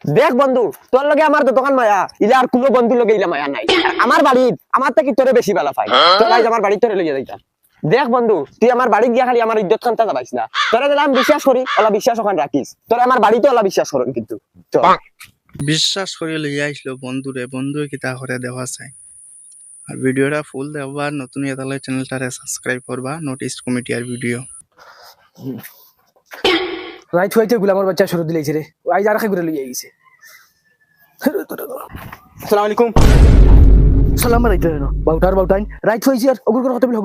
দেখ বন্ধু, তোর লগে আমার তো দোকান মায়া, ইলা আর কোনো বন্ধু লগে ইলা মায়া নাই। আমার বাড়ি আমার থেকে তোরে বেশি ভালো পাই। তোর আইজ আমার বাড়ি তোরে লইয়া যাইতাম। দেখ বন্ধু, তুই আমার বাড়ি গিয়া খালি আমার ইজ্জত খানটা যাবাইস না। তোরে দিলাম বিশ্বাস করি, ওলা বিশ্বাস ওখানে রাখিস। তোরে আমার বাড়িতে ওলা বিশ্বাস করুন কিন্তু। বিশ্বাস করে লইয়া আইসলো বন্ধুরে, বন্ধু কিতা করে দেওয়া চাই। আর ভিডিওটা ফুল দেওয়া, নতুন এতালে চ্যানেলটারে সাবস্ক্রাইব করবা, নোটিস কমিটি আর ভিডিও রাইট হইতে গুলামর বাচ্চা শুরু দিলেছে রে, আইজ আর খাই করে লইয়া গেছে। আসসালামু আলাইকুম। সালাম রাইতে না বাউটার বাউটাইন রাইট হইছে আর অগুর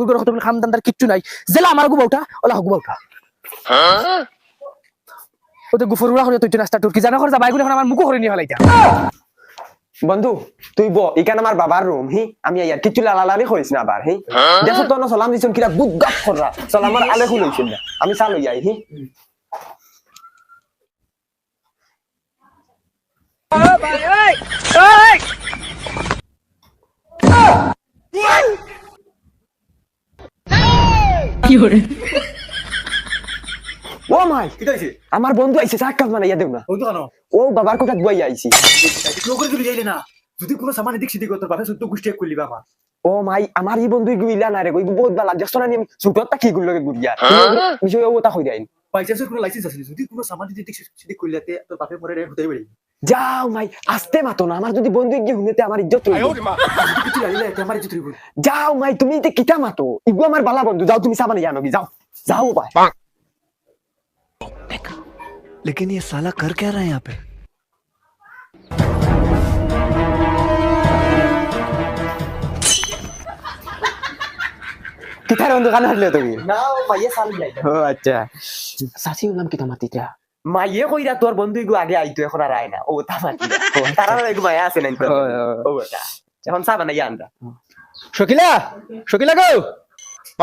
করে হতে বলে খামদানদার কিচ্ছু নাই। জেলা আমার গু বাউটা ওলা হগু বাউটা ওতে গুফরুড়া করে তুই নাস্তা টুরকি জানা করে যা বাইগুলো এখন আমার মুখ করে নিয়ে হলাইতা। বন্ধু তুই এখানে আমার বাবার রুম হি, আমি ইয়ার কিছু লালালালি করিস না আবার হি। দেখো তো না সালাম দিছুন কিরা গুদ গাপ কররা, চল আমার আলে খুলইছিল না, আমি চা লই আই হি। ও মাই, কি কইছে আমার বন্ধু আইছে, চা কাপ বানাইয়া দেও না। ওই তো কানো ও বাবার কোঠাত বই আইছি। লোক করে তুই যাইলে না, যদি কোনো সামান এদিক সেদিক তোর বাপে সত্য গুষ্টি কইলি বাবা। ও মাই, আমার এই বন্ধু গুইলা না রে, কই বহুত ভালো দেখছ না, আমি ছোটটা কি গুলো গুড়িয়া বিষয় ও তা কই দেন। বাইচান্সের কোনো লাইসেন্স আছে যদি কোনো সামান এদিক সেদিক কইলাতে তোর বাপে পরে রে হতেই পারি। যাও মাই, আস্তে মাতো না, আমার যদি বন্ধু গিয়ে হুনেতে আমার ইজ্জত হইব। কিছু লাইলে আমার ইজ্জত হইব। যাও মাই, তুমি তে কিটা মাতো, ইগু আমার বালা বন্ধু, যাও তুমি সাবান ইয়ানো যাও যাও ভাই। लेकिन ये साला कर क्या रहा है यहाँ पे? কিটার বন্ধু কান হারলে তুমি? না মাইয়ে সাল যাই ও আচ্ছা, সাসি নাম কিটা মাতিটা? মাইয়ে কইরা তোর বন্ধু ইগু আগে আইতো এখন আর আয় না, ও তা মাতি তারা ইগু মাইয়া আছে না ও এটা এখন সাবা না ইয়ানরা। শকিলা শকিলা গো,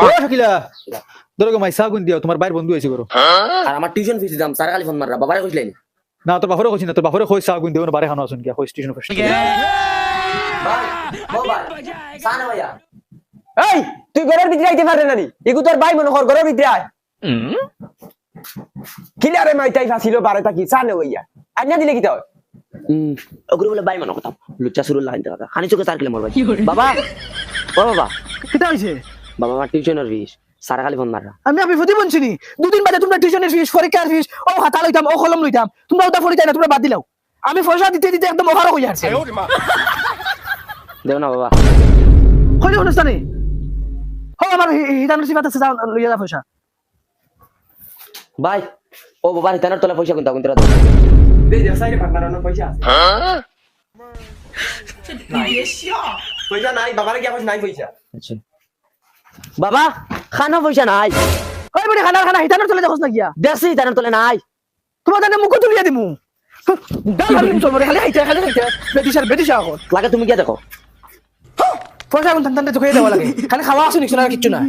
ও শকিলা ধরো গো মাইসা গুন দিও, তোমার বাইর বন্ধু আইছে করো। আর আমার টিউশন ফিস দিতাম স্যার খালি ফোন মাররা বাবারে কইছিলেন না তোর বাপরে কইছি না, তোর বাপরে কই সা গুন দিও না, বারে খানো আসুন কি কই স্টেশন ফার্স্ট। ভাই বাবা সানা ভাইয়া এই তুই ঘরের ভিতরে আইতে পারে না নি, ইগু তোর ভাই মনে কর ঘরের ভিতরে আয়। কিলারে মাইতাই ফাসিলো বারে তাকি সানে হইয়া আইনা দিলে কিটা হয়? ওগুলো বলে বাই মনে কথা লুচ্চা শুরু লাগাইতে কথা খানি চোখে স্যার খেলে মর ভাই বাবা ও বাবা কিটা হইছে বাবা আমার টিউশনের ফিস স্যার খালি ফোন মাররা আমি প্রতি বলছিনি দুদিন বাদে তোমরা টিউশনের ফিস পরীক্ষার ফিস ও হাতা লইতাম ও কলম লইতাম, তোমরা ওটা ফরিতাই না, তোমরা বাদ দিলাও। আমি পয়সা দিতে দিতে একদম ওভার হয়ে যাচ্ছে। দেও না বাবা কইলে অনুষ্ঠানে ও আমার হিতানোর সিবাত আছে, যাও লইয়া যা পয়সা। ভাই ও বাবা হিতানোর তলে পয়সা কোনটা কোনটা দাও দে দে সাইরে পান্নারানো পয়সা আছে। পয়সা নাই, বাবারে গিয়া কইছ নাই পয়সা। আচ্ছা বাবা খানা পয়সা নাই ওই বড়ি খানা হিতানোর চলে দেখছ না গিয়া দেখছি হিতানোর তলে নাই তোমার জানে মুখ তুলিয়া দিমু। দাও আমি চল বড়ি খালি হাইতে বেটিশা এখন লাগে তুমি গিয়া দেখো পয়সা কোন টানতে চোখে দেওয়া লাগে, খালি খাওয়া আছে নিছ না কিচ্ছু না।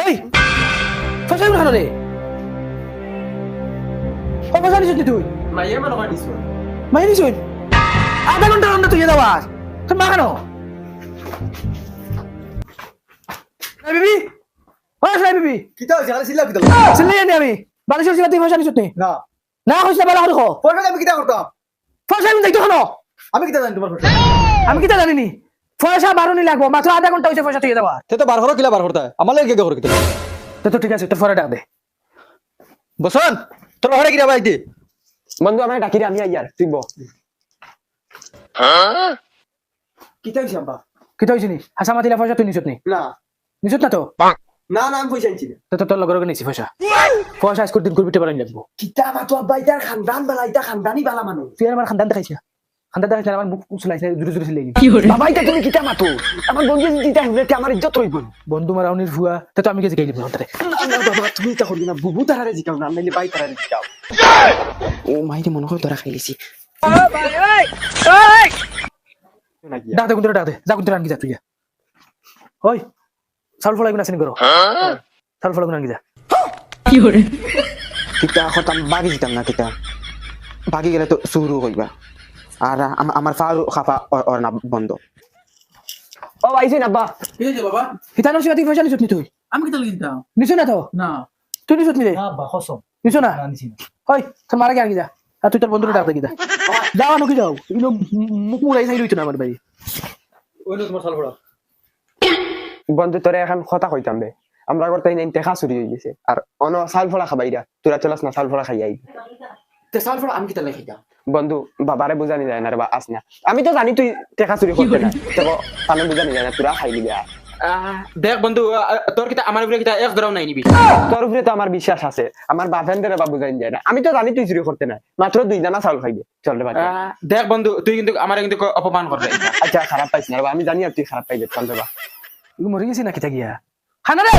এই পয়সা কোন খানো রে, ও পয়সা নিছ তুই মাইয়া মনে কর দিছো। মাই নিছ আধা ঘন্টা ঘন্টা তুই দেওয়া তোর মা কেন বিবি ও সাই বিবি কিটা হইছে খালি সিলা কিটা? চিল্লাই আনি আমি বালিশের সিলা তুই পয়সা নিছ নি না না কইছ বালা হল খো পয়সা আমি কিটা করতাম? পয়সা আমি যাইতো খানো আমি কিটা জানি তোমার পয়সা? আমি কিটা জানি নি পয়সা বারোনি লাগবো, মাত্র আধা ঘন্টা হইছে পয়সা তুই দেওয়া। তে তো বার হলো কিলা বার করতে আমার লাগে কে করে কিটা? তো ঠিক আছে তোর পরে ডাক দে। বসন তোর হরে কিরা বাইতে বন্ধু আমায় ডাকি রে, আমি আইয়ার তুই ব। কিটা হইছে আব্বা? কিটা হইছে নি হাসা মাতিলা পয়সা তুই নিছত নি? না নিছত না তো না না, আমি পয়সা আনছি না। তো তোর লগর নিছি পয়সা পয়সা স্কুল দিন করবিতে পারেন লাগবো। কিতা মাতো আব্বা, ইতার খানদান বালা, ইতা খানদানি বালা মানুষ। তুই আমার খানদান দেখাইছ, খানদান দেখাইছ আমার মুখ উছলাইছ জুরে জুরে ছিলাই বাবা ইতা তুমি কিতা মাতো, আমার বন্ধু যদি ইতা হুনেতে আমার ইজ্জত রইব। বন্ধু মারাউনির ভুয়া তো আমি কে জিগাই দিব তারে। না বাবা তুমি ইতা করবি না, বুবু তারারে জিকাও না, নাইলে বাই তারারে জিকাও। ও মাইরে মনে হয় ধরা খাইলিছি। ডাক দে কোনটা ডাক দে, যা কোনটা আনকি যা তুই। ওই চাউল ফলাই গুনা আসেনি করো, চাউল ফলাই গুনা আনকি যা। কিতা হতাম বাগি জিতাম না, কিতা বাগি গেলে তো শুরু হইবা। আর আমার ফারু খাফা ওর না বন্ধ। ও আইছেন আব্বা। কি হইছে বাবা? হিতানো সিবাতি পয়সা নিছত নি তুই? আমি কিটা লাগি দিতাম নিছ না তো? না তুই নিছত নি রে? না আব্বা কসম নিছ না। ওই তোর মারা কি আনকি যা। আর তুই তোর বন্ধুরে ডাক দেখি যাও নাকি যাও ইনো মুখ মুড়াই চাই রইতো না আমার ভাই ওই লো তোমার সালফড়া বন্ধু তোরে এখন কথা কইতাম বে আমরা করতে নাই টেকা চুরি হয়ে গেছে আর অন চাল ফলা খাবাইরা তোরা চলাস না চাল ফলা খাই আই তে সাল ফল আমি কি তালে খাইতাম বন্ধু বাবারে বুঝানি যায় না রে বা আস না আমি তো জানি তুই টেকা চুরি করতে না তবে আমি বুঝানি যায় না তোরা খাই দিবি দেখ বন্ধু তোর কিতা আমার উপরে কিতা এক গ্রাম নাই নিবি তোর উপরে তো আমার বিশ্বাস আছে আমার বাপেন্দ্রে বা বুঝাইনি যায় না আমি তো জানি তুই চুরি করতে না মাত্র 2 জানা চাউল খাইবে চল রে বাচ্চা দেখ বন্ধু তুই কিন্তু আমার কিন্তু অপমান করবে আচ্ছা খারাপ পাইছ না রে বা, আমি জানি আর তুই খারাপ পাইবে চল রে বা ইগো মরে গেছি নাকি গিয়া খানা রে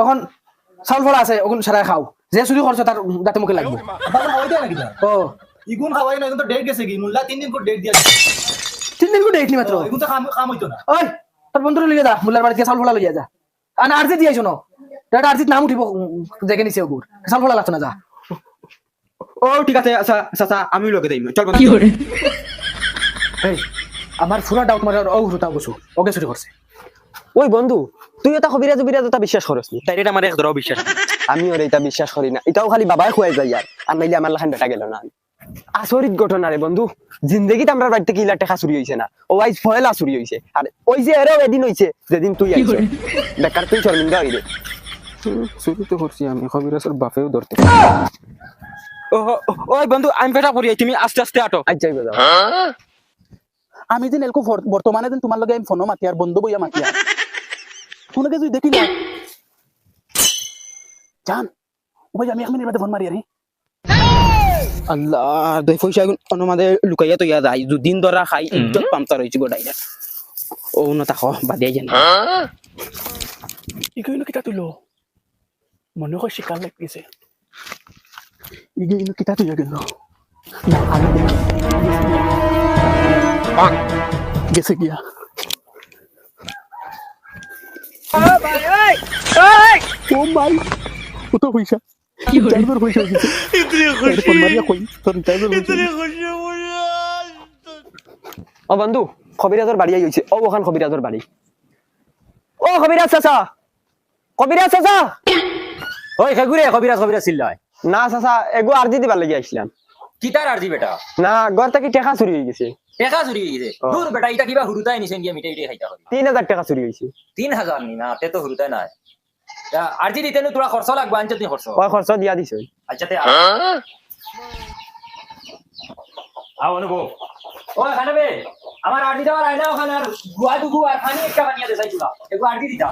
এখন চাউল ফল আছে ওগুন সারা খাও যে চুরি করছো তার দাঁতে মুখে লাগবে বাবা খাওয়াই দেয় নাকি ও ইগুন খাওয়াই না, এখন তো ডেট গেছে কি মুল্লা 3 দিন করে ডেট দিয়া দিছে। 3 দিন করে দেখলি মাত্র ইগুন তো কাম হইতো না। ওই তোর বন্ধুরে লিয়ে যা মুল্লার বাড়ি থেকে চাউল ফলা লইয়া যা আনা আরজি দিয়ে আইছো না এটা আরজিত নাম উঠিব জেগে নিছে ওগুর চাউল ফলা লাগতো না যা ও ঠিক আছে আচ্ছা আচ্ছা আমি লগে দেই চল বন্ধু এই আমার পুরা ডাউট মারার ও হুতা বসু ওকে চুরি করছে ওই বন্ধু তুই এটা কবিরাজ বিরাজ এটা বিশ্বাস করস নি তাই এটা আমার এক ধরাও বিশ্বাস আমি ওর এটা বিশ্বাস করি না এটাও খালি বাবাই খুয়াই যায় আর নাইলে আমার লাখান বেটা গেল না আসরিত ঘটনা রে বন্ধু জিন্দগিত আমরা বাড়িতে কিলা টাকা চুরি হইছে না ও আইজ ফয়লা চুরি হইছে আর ওই যে এরও এদিন হইছে যেদিন তুই আইছ বেকার তুই শর্মিন্দা হইরে চুরি তো করছি আমি কবিরাজের বাপেও ধরতে ওই বন্ধু আমি পেটা করি তুমি আস্তে আস্তে আটো আজ যাইবে যাও আমি দিন এলকো বর্তমানে দিন তোমার লগে আমি ফোনও মাতি আর বন্ধু বইয়া মাতি আর তোমাকে যদি দেখি না জান ওই আমি 1 মিনিট বাদে ফোন মারি আরে আল্লাহ দই পয়সা অনুমাদে লুকাইয়া তো ইয়া যায় দুদিন ধরা খাই ইজ্জত পামতার হইছে গো ডাইরা ও না তাকো বাদিয়া জানি ইগইনো কিটা তুইলো মনে হয় শিকার লাগিছে ইগইনো কিটা তুইয়া গেল না আমি গেছে গিয়া ও ভাই ও তো পয়সা ড্রাইভার পয়সা গেছে ফোন মারিয়া কই তোর ড্রাইভার পয়সা ও বন্ধু কবিরাজর বাড়ি আইছে ও ওখান কবিরাজর বাড়ি ও কবিরাজ চাচা কবিরাজ চাচা ওই খেগুরে কবিরাজ কবিরাজ চিল্লায় না চাচা এগো আরজি দিবার লাগি আইছিলাম কিতার আরজি বেটা না ঘর থেকে টাকা চুরি হয়ে গেছে টেকা চুরি হয়ে গেছে দূর বেটা এটা কিবা হুরুতাই নিছেন গিয়া মিটাই মিটাই খাইতা হবে 3000 টাকা চুরি হয়েছে 3000 নি না তে তো হুরুতাই নাই আরজি দিতে তোরা খরচ লাগবে আনতে তুই খরচ ওই খরচ দিয়া দিছ আচ্ছা তে আও অনুভব ও এখানে বে আমার আরজি দেওয়ার আয়না ওখানে আর গুয়া দুগু আর খানি একটা বানিয়ে দে চাইছিলা একটু আরজি দিতা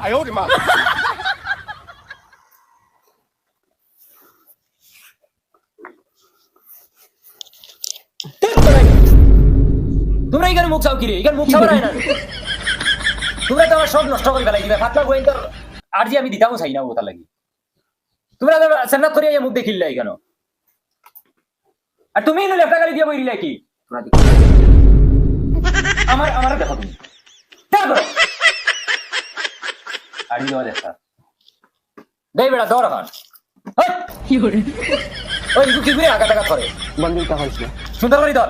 তোমরা এখানে মুখ চাও কি রে এখানে মুখ চাওয়ার আয়না তোমরা তো আমার সব নষ্ট করে ফেলাই দিবে ফাতলা গোয়েন তোর আরজি আমি দিতামও চাই না ওটা লাগি তোমরা সেনাত করিয়া এই মুখ দেখিলে কেন আর তুমি লেফটা গালি দিয়ে বইরিলে কি তোমরা দেখো আমার দেখো তুমি দেখো আরজি দেওয়া দেখা দেই বেড়া দৌড় এখন কি করে ওই কি করে আগা টাকা ধরে বন্ধু টা হইছে সুন্দর করে ধর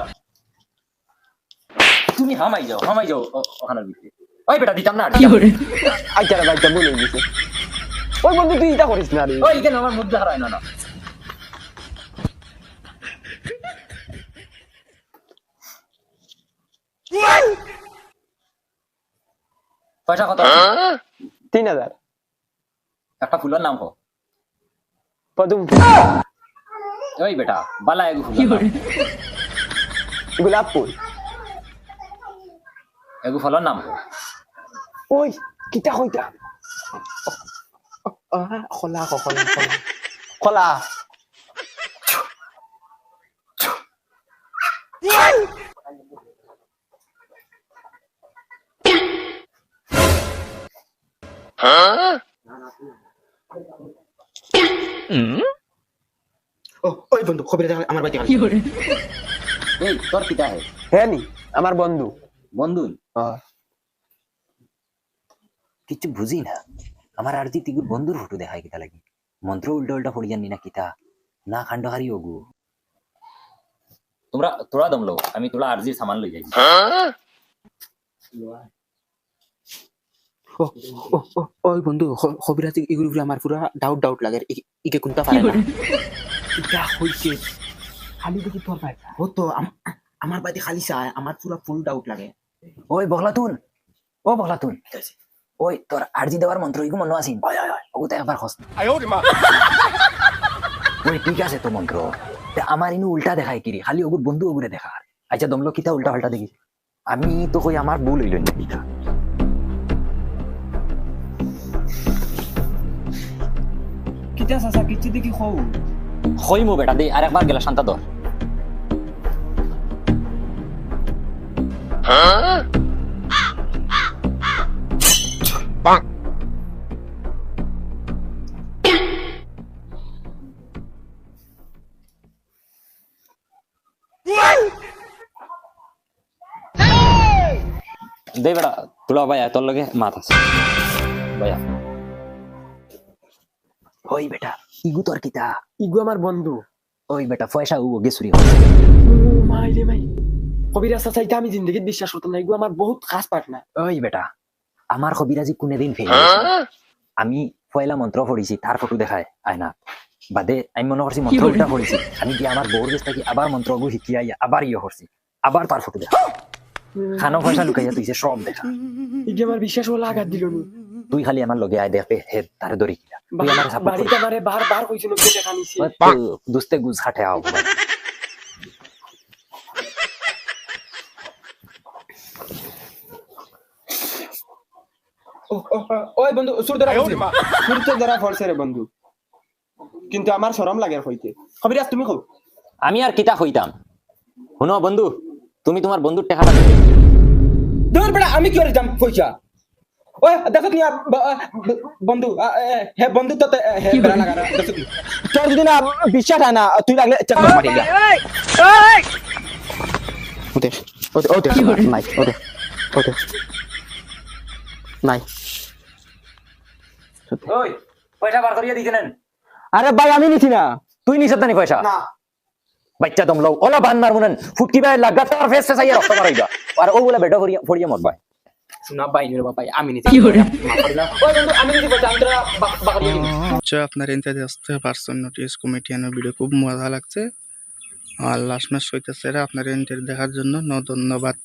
তুমি হামাই যাও ওখানে ভিতরে ওই বেটা দিতাম না কি করে আচ্ছা রে ভাইটা বলে দিছে ওই বন্ধু তুই এটা করিস না রে ওই কেন আমার মুখ হারায় না না পয়সা কত 3000 একটা ফুলের নাম কো পদুম ওই বেটা বালা এগু ফুল গোলাপ ফুল এগু ফলের নাম কো ওই কিটা কইতা খোলা কলা ওই বন্ধু খবরে আমার বাড়িতে এই তোর পিতা হে হ্যাঁ নি আমার বন্ধু বন্ধু কিছু বুঝি না আমার আরজি তিগুর বন্ধুর ফটো দেখায় কিতা লাগি মন্ত্র উল্টা উল্টা পড়ি জানি না কিতা না খান্ডহারি ওগু তোরা দমলো আমি তোরা আরজির সামান লই যাই ওই বন্ধু হবিরাজ এগুলো আমার পুরা ডাউট লাগে ইকে কোনটা পারে না এটা হইছে খালি দেখি তোর ভাই ও তো আমার বাড়িতে খালি চায় আমার পুরা ফুল ডাউট লাগে ওই বগলাতুন ও বগলাতুন ওই তোর আরজি দেওয়ার মন্ত্র ইগু মনে আসিন ওগুতে একবার হস ওই ঠিক আছে তো মন্ত্র তা আমার ইনু উল্টা দেখায় কিরে খালি ওগুর বন্ধু ওগুরে দেখা আচ্ছা দমলো কিতা উল্টা পাল্টা দেখি আমি তো কই আমার ভুল হইল না কিতা কিতা চাচা কিচ্ছু দেখি খৌ হইমু বেটা দে আর একবার গেলা শান্তা ধর দে বেটা তুলা ভাইয়া তোর লগে মাত আছে ভাইয়া ওই বেটা ইগু তোর কিতা ইগু আমার বন্ধু ওই বেটা পয়সা ও গেছুরি মাই রে মাই কবিরাজ চাচা এটা আমি জিন্দগিত বিশ্বাস করতাম না ইগু আমার বহুত খাস পার্টনার ওই বেটা আমার কবিরাজি কোনদিন ফেল আমি পয়লা মন্ত্র পড়িছি তার ফটো দেখায় আয়না বাদে আমি মনে করছি মন্ত্র উল্টা পড়িছি আমি গিয়ে আমার বউর কাছ থেকে আবার মন্ত্রগু শিখিয়াই আবার ইয়ে করছি আবার তার ফটো দেখা খানো পয়সা লুকাইয়া তুইছে সব দেখা ইগে আমার বিশ্বাস হলো আঘাত দিল নি তুই খালি আমার লগে আয় দেখবে হে তার দড়ি কিনা তুই আমার সাপোর্ট বাড়িতে আমারে বার কইছিল যে দেখা নিছে দুস্তে গুজ খাটে আও ওই বন্ধু সুর তো ধরা ফলছে রে বন্ধু কিন্তু আমার শরম লাগে হইতে কবিরাজ তুমি কও আমি আর কিতা হইতাম শুনো বন্ধু তুমি তোমার বন্ধুর টাকাটা দূর বেটা আমি কি করে যাম পয়সা ওই দেখো নি বন্ধু হে বন্ধু তো হে বেড়া লাগা দেখো নি তোর যদি না বিশ্বাস হয় না তুই লাগলে চেক মারি যা ওতে ওতে নাই ওতে নাই ওই পয়সা বার করিয়া দিছেন আরে ভাই আমি নিছি না তুই নিছত না পয়সা না বাচ্চা দম লও ওলা বান মার মুনেন ফুটকি বাই লাগা তার ফেস ফেস আইয়া রক্ত মারাইবা আর ও বলে বেটা করিয়া পড়িয়া মরবা শোনা ভাই রে বাবা আমি নিছি ওই বন্ধু আমি নিছি পয়সা আমি তোরা বাকরিয়ে দিই আচ্ছা আপনারা এনতে দেখতে পারছেন নোটিস কমিটিয়ানের ভিডিও খুব মজা লাগছে আর লাস্ট ম্যাচ হইতেছে আপনারা এনতে দেখার জন্য ধন্যবাদ